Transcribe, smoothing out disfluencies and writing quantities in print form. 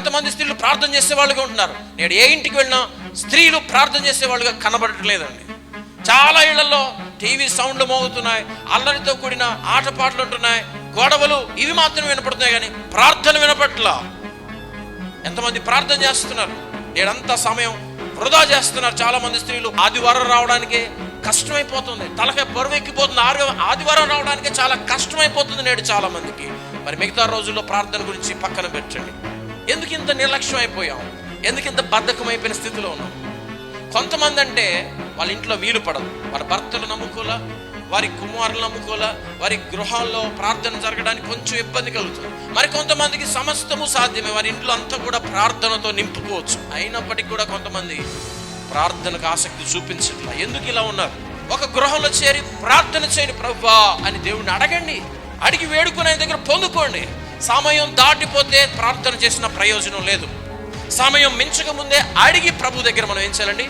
ఎంతమంది స్త్రీలు ప్రార్థన చేసేవాళ్ళుగా ఉంటున్నారు. నేడు ఏ ఇంటికి వెళ్ళినా స్త్రీలు ప్రార్థన చేసేవాళ్ళుగా కనబడట్లేదండి. చాలా ఇళ్లలో టీవీ సౌండ్లు మోగుతున్నాయి, అల్లరితో కూడిన ఆటపాటలు ఉంటున్నాయి, గొడవలు ఇవి మాత్రం వినపడుతున్నాయి, కానీ ప్రార్థన వినపట్ల. ఎంతమంది ప్రార్థన చేస్తున్నారు? నేడంతా సమయం వృధా చేస్తున్నారు. చాలా మంది స్త్రీలు ఆదివారం రావడానికి కష్టమైపోతుంది, తలకాయ బరువు ఎక్కిపోతుంది. ఆదివారం రావడానికి చాలా కష్టమైపోతుంది నేడు చాలా మందికి. మరి మిగతా రోజుల్లో ప్రార్థన గురించి పక్కన పెట్టండి. ఎందుకు ఇంత నిర్లక్ష్యం అయిపోయాం? ఎందుకు ఇంత బద్ధకం అయిపోయిన స్థితిలో ఉన్నాం? కొంతమంది అంటే వాళ్ళ ఇంట్లో వీలు పడదు, వారి భర్తలు నమ్ముకోలా, వారి కుమారులు నమ్ముకోలా, వారి గృహాల్లో ప్రార్థన జరగడానికి కొంచెం ఇబ్బంది కలుగుతుంది. మరి కొంతమందికి సమస్తము సాధ్యమే, వారి ఇంట్లో అంతా కూడా ప్రార్థనతో నింపుకోవచ్చు. అయినప్పటికీ కూడా కొంతమంది ప్రార్థనకు ఆసక్తి చూపించట్లా. ఎందుకు ఇలా ఉన్నారు? ఒక గృహంలో చేరి ప్రార్థన చేయండి, ప్రభువా అని దేవుడిని అడగండి. అడిగి వేడుకునే దగ్గర పొందుకోండి. సమయం దాటిపోతే ప్రార్థన చేసిన ప్రయోజనం లేదు. సమయం మించక ముందే అడిగి ప్రభు దగ్గర మనం ఏం చేయాలండి?